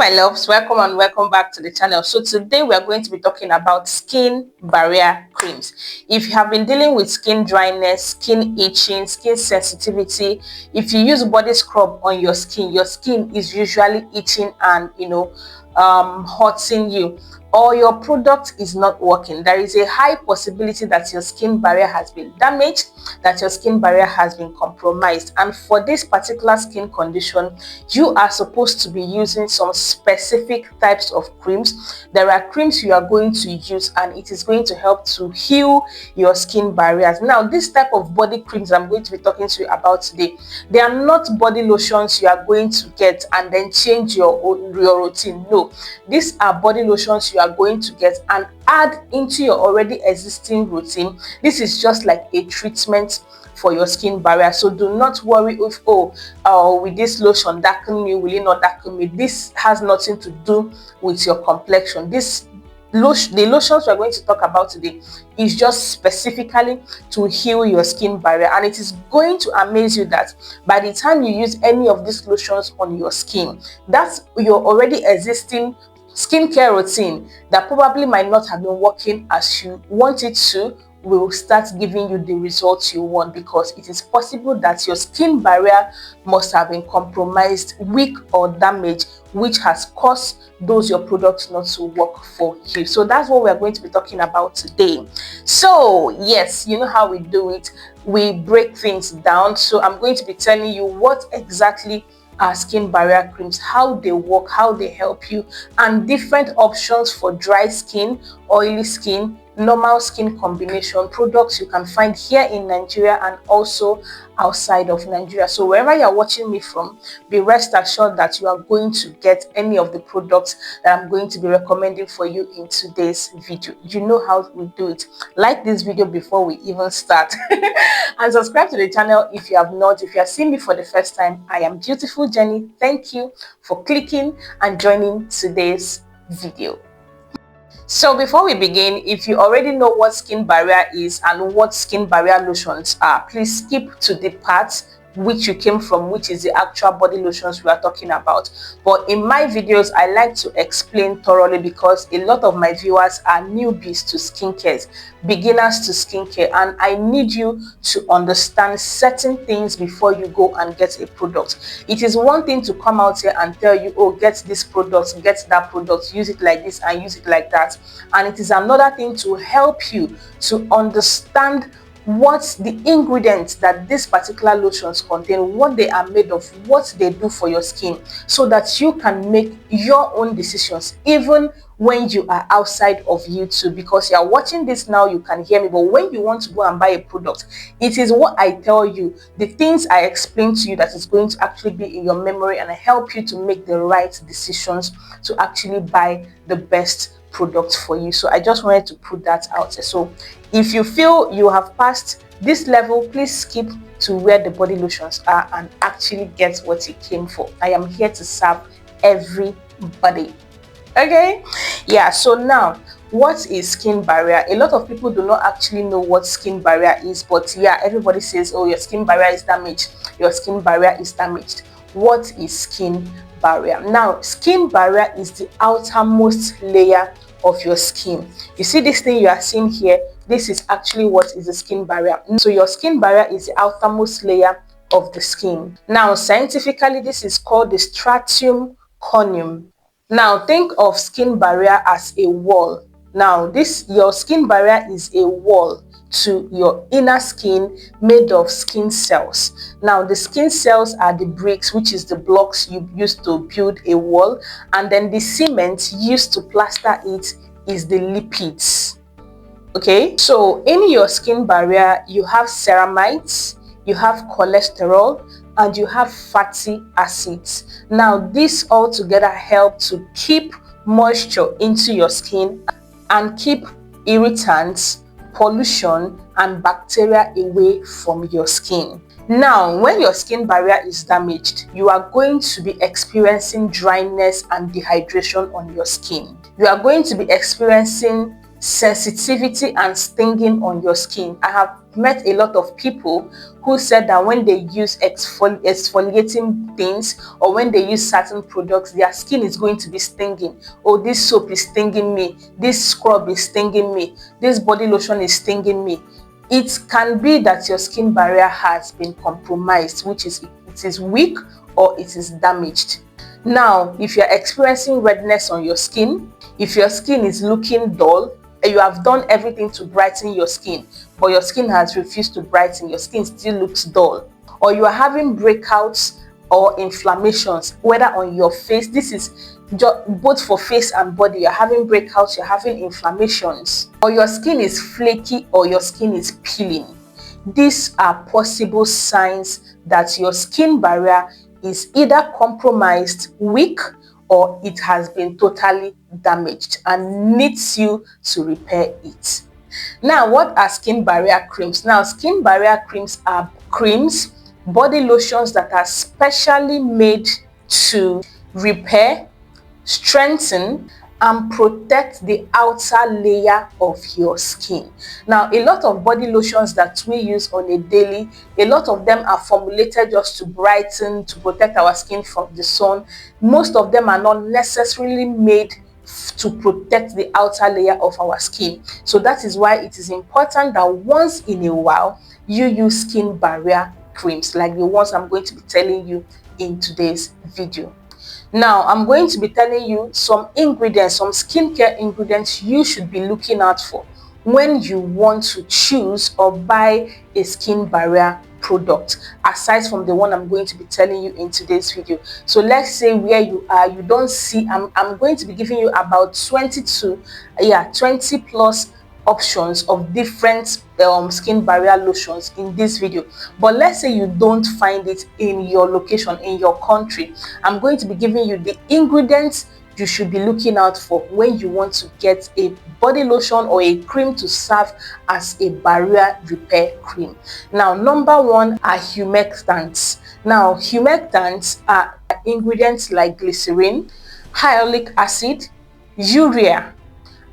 my loves, welcome and welcome back to the channel. So today we are going to be talking about skin barrier creams. If you have been dealing with skin dryness, skin itching, skin sensitivity, if you use body scrub on your skin is usually itching and hurting you, or your product is not working, there is a high possibility that your skin barrier has been damaged, that your skin barrier has been compromised. And for this particular skin condition, you are supposed to be using some specific types of creams. There are creams you are going to use and it is going to help to heal your skin barriers. Now, this type of body creams I'm going to be talking to you about today, they are not body lotions you are going to get and then change your routine. No, these are body lotions you are going to get and add into your already existing routine. This is just like a treatment for your skin barrier. So do not worry if with this lotion darken me, will it not darken me? This has nothing to do with your complexion. The lotions we're going to talk about today is just specifically to heal your skin barrier, and it is going to amaze you that by the time you use any of these lotions on your skin, that's your already existing skincare routine that probably might not have been working as you want it to, will start giving you the results you want, because it is possible that your skin barrier must have been compromised, weak or damaged, which has caused your products not to work for you. So that's what we're going to be talking about today. So yes, you know how we do it, we break things down. So I'm going to be telling you what exactly are skin barrier creams, how they work, how they help you, and different options for dry skin, oily skin, normal skin combination products you can find here in Nigeria and also outside of Nigeria. So wherever you're watching me from, be rest assured that you are going to get any of the products that I'm going to be recommending for you in today's video. You know how we do it. Like this video before we even start and subscribe to the channel if you have not. If you are seeing me for the first time, I am Beautiful Jenny. Thank you for clicking and joining today's video. So before we begin, if you already know what skin barrier is and what skin barrier lotions are, please skip to the part which you came from, which is the actual body lotions we are talking about. But in my videos, I like to explain thoroughly because a lot of my viewers are newbies to skincare, beginners to skincare, and I need you to understand certain things before you go and get a product. It is one thing to come out here and tell you, oh, get this product, get that product, use it like this and use it like that. And it is another thing to help you to understand what the ingredients that these particular lotions contain, what they are made of, what they do for your skin, so that you can make your own decisions even when you are outside of YouTube. Because you are watching this now, you can hear me, but when you want to go and buy a product, it is what I tell you, the things I explain to you, that is going to actually be in your memory and help you to make the right decisions to actually buy the best product for you. So I just wanted to put that out there. So if you feel you have passed this level, please skip to where the body lotions are and actually get what you came for. I am here to serve everybody. Okay, yeah. So now, what is skin barrier? A lot of people do not actually know what skin barrier is, but yeah, everybody says, oh, your skin barrier is damaged, your skin barrier is damaged. What is skin barrier? Now, skin barrier is the outermost layer of your skin. You see this thing you are seeing here, this is actually what is the skin barrier. So your skin barrier is the outermost layer of the skin. Now, scientifically, this is called the stratum corneum. Now, think of skin barrier as a wall. Now, your skin barrier is a wall to your inner skin made of skin cells. Now, the skin cells are the bricks, which is the blocks you use to build a wall, and then the cement used to plaster it is the lipids. Okay, so in your skin barrier, you have ceramides, you have cholesterol, and you have fatty acids. Now, these all together help to keep moisture into your skin and keep irritants, pollution, and bacteria away from your skin. Now, when your skin barrier is damaged, you are going to be experiencing dryness and dehydration on your skin. You are going to be experiencing sensitivity and stinging on your skin. I have met a lot of people who said that when they use exfoliating things or when they use certain products, their skin is going to be stinging. Oh, this soap is stinging me, this scrub is stinging me, this body lotion is stinging me. It can be that your skin barrier has been compromised, which is it is weak or it is damaged. Now, if you're experiencing redness on your skin, if your skin is looking dull, and you have done everything to brighten your skin, but your skin has refused to brighten, your skin still looks dull, or you are having breakouts or inflammations, whether on your face, this is both for face and body, you're having breakouts, you're having inflammations, or your skin is flaky or your skin is peeling. These are possible signs that your skin barrier is either compromised, weak, or it has been totally damaged and needs you to repair it. Now, what are skin barrier creams? Now, skin barrier creams are creams, body lotions that are specially made to repair, strengthen, and protect the outer layer of your skin. Now, a lot of body lotions that we use on a daily, a lot of them are formulated just to brighten, to protect our skin from the sun. Most of them are not necessarily made to protect the outer layer of our skin. So that is why it is important that once in a while you use skin barrier creams like the ones I'm going to be telling you in today's video. Now, I'm going to be telling you some ingredients, some skincare ingredients you should be looking out for when you want to choose or buy a skin barrier product, aside from the one I'm going to be telling you in today's video. So let's say where you are, you don't see, I'm going to be giving you about 20 plus options of different skin barrier lotions in this video. But let's say you don't find it in your location, in your country, I'm going to be giving you the ingredients you should be looking out for when you want to get a body lotion or a cream to serve as a barrier repair cream. Now, number one are humectants. Now, humectants are ingredients like glycerin, hyaluronic acid, urea,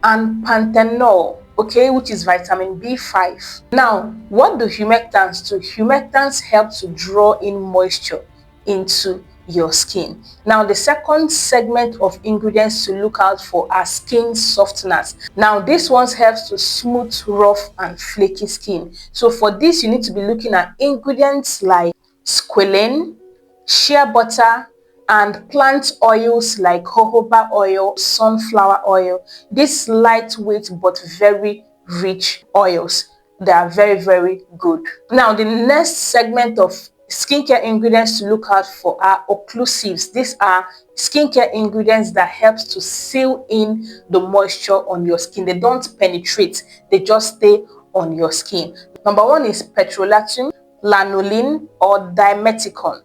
and panthenol, okay, which is vitamin B5. Now, what do humectants do? Humectants help to draw in moisture into your skin. Now, the second segment of ingredients to look out for are skin softeners. Now, this one helps to smooth rough and flaky skin. So for this, you need to be looking at ingredients like squalane, shea butter, and plant oils like jojoba oil, sunflower oil. These lightweight but very rich oils, they are very, very good. Now, the next segment of skincare ingredients to look out for are occlusives. These are skincare ingredients that helps to seal in the moisture on your skin. They don't penetrate, they just stay on your skin. Number one is petrolatum, lanolin, or dimethicone.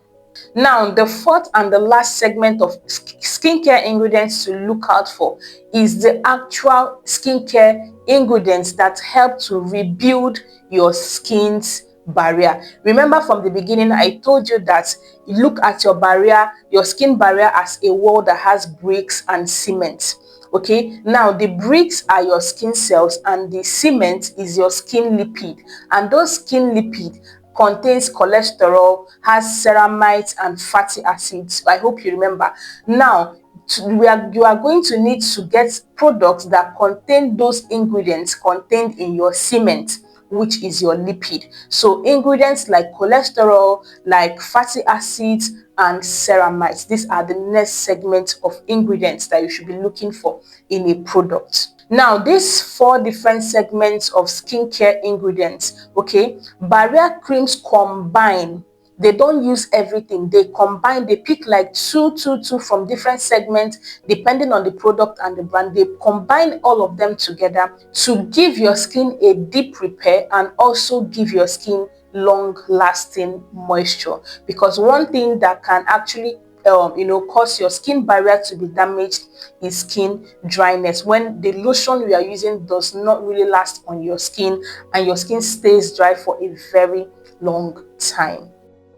Now, the fourth and the last segment of skincare ingredients to look out for is the actual skincare ingredients that help to rebuild your skin's barrier. Remember from the beginning, I told you that you look at your barrier, your skin barrier, as a wall that has bricks and cement. Okay, now the bricks are your skin cells and the cement is your skin lipid, and those skin lipid contains cholesterol, has ceramides and fatty acids. I hope you remember. Now, you are going to need to get products that contain those ingredients contained in your cement, which is your lipid. So ingredients like cholesterol, like fatty acids, and ceramides. These are the next segment of ingredients that you should be looking for in a product. Now, these four different segments of skincare ingredients, okay, barrier creams combine. They don't use everything. They combine, they pick like two from different segments, depending on the product and the brand. They combine all of them together to give your skin a deep repair and also give your skin long-lasting moisture. Because one thing that can actually cause your skin barrier to be damaged is skin dryness, when the lotion you are using does not really last on your skin and your skin stays dry for a very long time.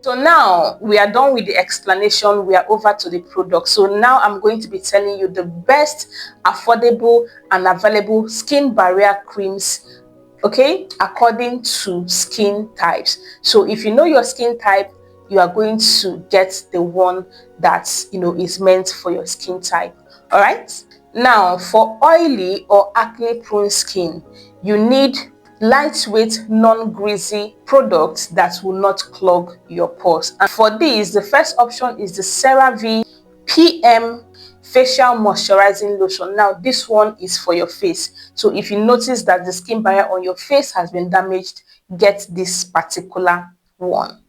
So now we are done with the explanation. We are over to the product. So now I'm going to be telling you the best, affordable and available skin barrier creams, okay, according to skin types. So if you know your skin type, you are going to get the one that is meant for your skin type. All right. Now for oily or acne prone skin, you need lightweight, non-greasy products that will not clog your pores. And for this, the first option is the CeraVe PM facial moisturizing lotion. Now this one is for your face. So if you notice that the skin barrier on your face has been damaged, get this particular one.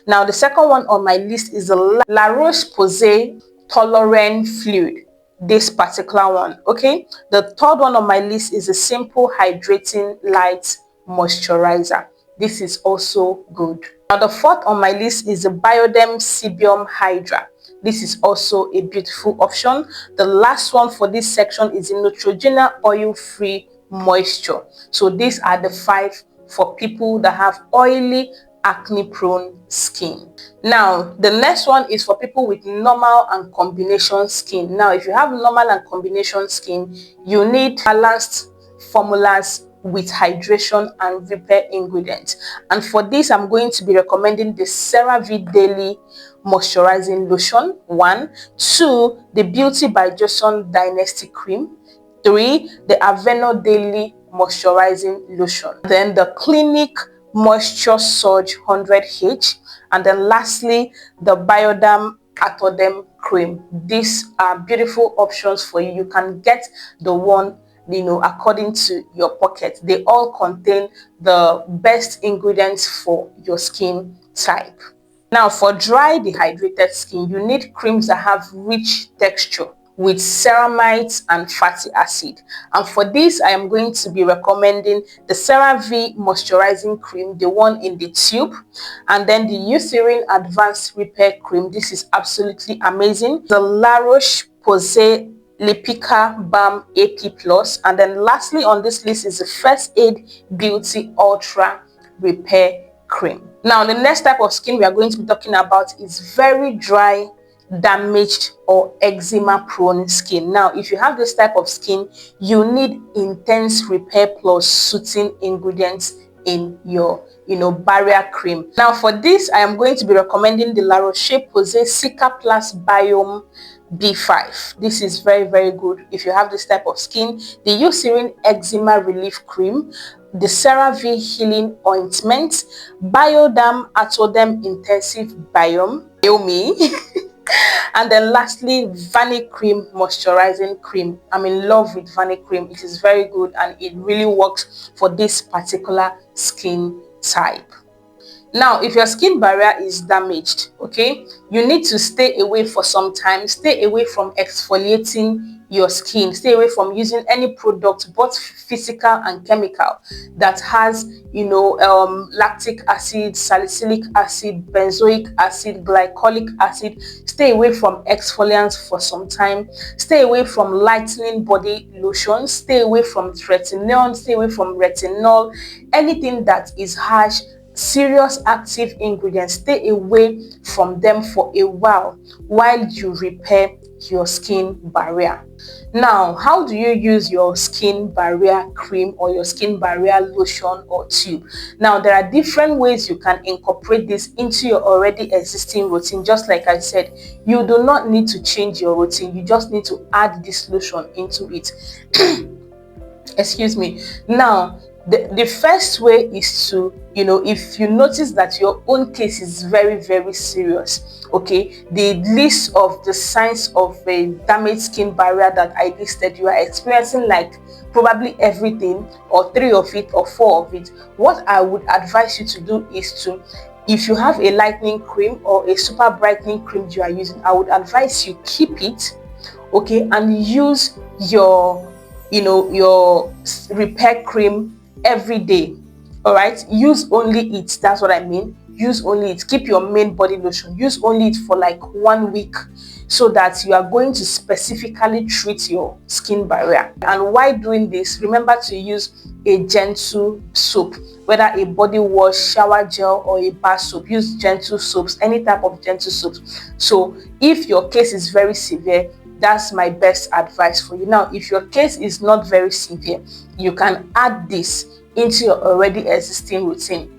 Now the second one on my list is the La Roche-Posay tolerant fluid. This particular one, okay. The third one on my list is a simple hydrating light moisturizer. This is also good. Now the fourth on my list is the Bioderm Sebium Hydra. This is also a beautiful option. The last one for this section is the Neutrogena oil free moisture. So these are the 5 for people that have oily, acne prone skin. Now the next one is for people with normal and combination skin. Now if you have normal and combination skin, you need balanced formulas with hydration and repair ingredients. And for this, I'm going to be recommending the CeraVe Daily Moisturizing Lotion 1, 2 the Beauty by Johnson Dynasty Cream, 3 the Aveno Daily Moisturizing Lotion, then the Clinique Moisture Surge 100H, and then lastly the Bioderm Atodem Cream. These are beautiful options for you. You can get the one according to your pocket. They all contain the best ingredients for your skin type. Now for dry, dehydrated skin, you need creams that have rich texture with ceramides and fatty acid. And for this, I am going to be recommending the CeraVe moisturizing cream, the one in the tube, and then the Eucerin Advanced Repair Cream. This is absolutely amazing. The La Roche-Posay Lipica Balm AP Plus, and then lastly on this list is the First Aid Beauty Ultra Repair Cream. Now the next type of skin we are going to be talking about is very dry, damaged or eczema prone skin. Now if you have this type of skin, you need intense repair plus soothing ingredients in your barrier cream. Now for this, I am going to be recommending the La Roche-Posay Cica Plus Biome B5. This is very, very good if you have this type of skin. The Eucerin Eczema Relief Cream, the CeraVe Healing Ointment, Bioderm Atodem Intensive Biome, and then lastly Vani Cream Moisturizing Cream. I'm in love with Vani Cream. It is very good and it really works for this particular skin type. Now if your skin barrier is damaged, okay, you need to stay away for some time. Stay away from exfoliating your skin. Stay away from using any product, both physical and chemical, that has lactic acid, salicylic acid, benzoic acid, glycolic acid. Stay away from exfoliants for some time. Stay away from lightening body lotions. Stay away from tretinoin. Stay away from retinol. Anything that is harsh, serious active ingredients, stay away from them for a while you repair your skin barrier. Now, how do you use your skin barrier cream or your skin barrier lotion or tube? Now, there are different ways you can incorporate this into your already existing routine. Just like I said, you do not need to change your routine. You just need to add this lotion into it. Excuse me. Now, the first way is to, if you notice that your own case is very, very serious, okay, the list of the signs of a damaged skin barrier that I listed, you are experiencing like probably everything or 3 of it or 4 of it. What I would advise you to do is to, if you have a lightening cream or a super brightening cream you are using, I would advise you keep it, okay, and use your repair cream every day. All right, use only it. That's what I mean. use only it. Keep your main body lotion, use only it for like 1 week, so that you are going to specifically treat your skin barrier. And while doing this, remember to use a gentle soap, whether a body wash, shower gel, or a bar soap. Use gentle soaps, any type of gentle soaps. So if your case is very severe, that's my best advice for you. Now, if your case is not very severe, you can add this into your already existing routine.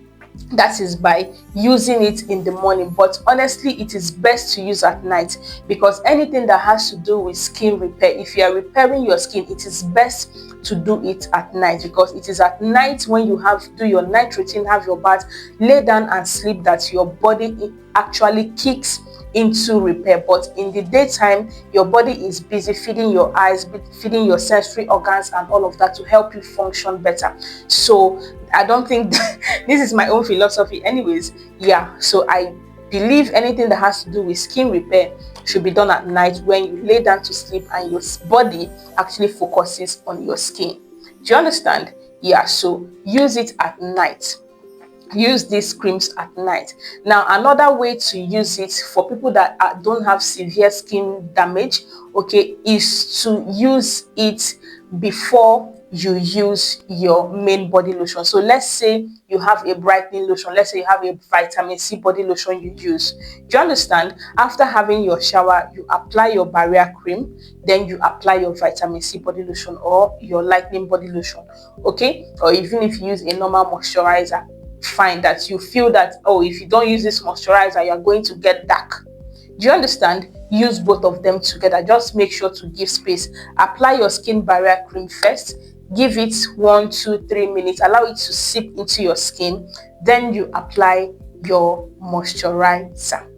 That is by using it in the morning, but honestly it is best to use at night, because anything that has to do with skin repair, if you are repairing your skin, it is best to do it at night, because it is at night when you do your night routine, have your bath, lay down and sleep, that your body actually kicks into repair. But in the daytime, your body is busy feeding your eyes, feeding your sensory organs and all of that to help you function better. So I don't think this is my own philosophy anyways. Yeah, so I believe anything that has to do with skin repair should be done at night, when you lay down to sleep and your body actually focuses on your skin. Do you understand? Yeah, so use it at night. Use these creams at night. Now, another way to use it for people that don't have severe skin damage, okay, is to use it before you use your main body lotion. So let's say you have a brightening lotion, let's say you have a vitamin C body lotion you use. Do you understand? After having your shower, you apply your barrier cream, then you apply your vitamin C body lotion or your lightening body lotion, okay? Or even if you use a normal moisturizer, fine, that you feel that, oh, if you don't use this moisturizer, you're going to get dark. Do you understand? Use both of them together. Just make sure to give space. Apply your skin barrier cream first, give it 1, 2, 3 minutes, allow it to seep into your skin, then you apply your moisturizer.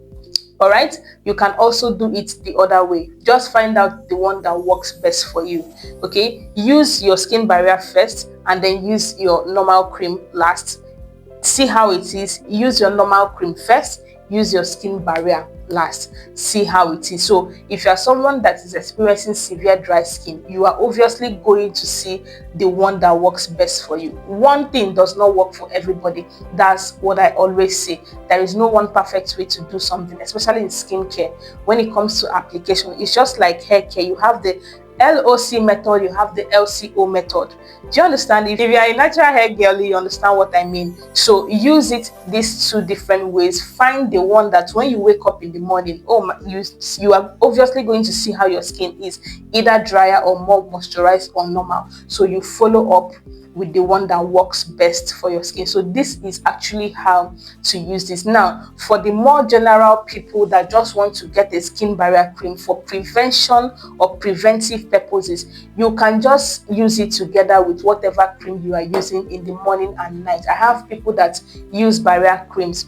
All right, you can also do it the other way. Just find out the one that works best for you. Okay, use your skin barrier first and then use your normal cream last. See how it is. Use your normal cream first, use your skin barrier last. See how it is. So if you are someone that is experiencing severe dry skin, you are obviously going to see the one that works best for you. One thing does not work for everybody. That's what I always say. There is no one perfect way to do something, especially in skincare. When it comes to application, it's just like hair care. You have the LOC method, you have the LCO method. Do you understand? If you are a natural hair girl, you understand what I mean. So use it these two different ways. Find the one that when you wake up in the morning, you are obviously going to see how your skin is, either drier or more moisturized or normal. So you follow up with the one that works best for your skin. So this is actually how to use this. Now, for the more general people that just want to get a skin barrier cream for prevention or preventive purposes, you can just use it together with whatever cream you are using in the morning and night. I have people that use barrier creams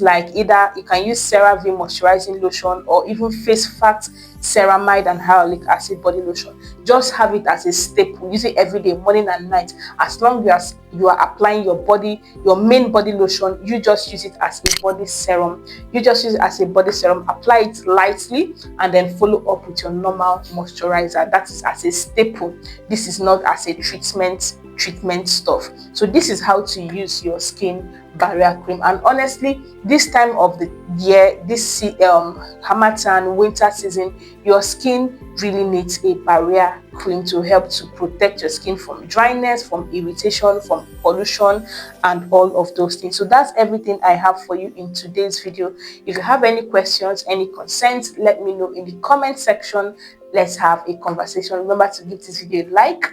like either you can use CeraVe moisturizing lotion or even face fat ceramide and hyaluronic acid body lotion. Just have it as a staple. Use it every day, morning and night. As long as you are applying your main body lotion, you just use it as a body serum. You just use it as a body serum, apply it lightly, and then follow up with your normal moisturizer. That is as a staple. This is not as a treatment stuff. So this is how to use your skin barrier cream. And honestly, this time of the year, this Hamatan winter season, your skin really needs a barrier cream to help to protect your skin from dryness, from irritation, from pollution, and all of those things. So that's everything I have for you in today's video. If you have any questions, any concerns, let me know in the comment section. Let's have a conversation. Remember to give this video a like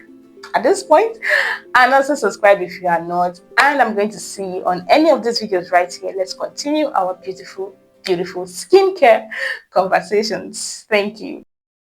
at this point, and also subscribe if you are not. And I'm going to see you on any of these videos right here. Let's continue our beautiful skincare conversations. Thank you.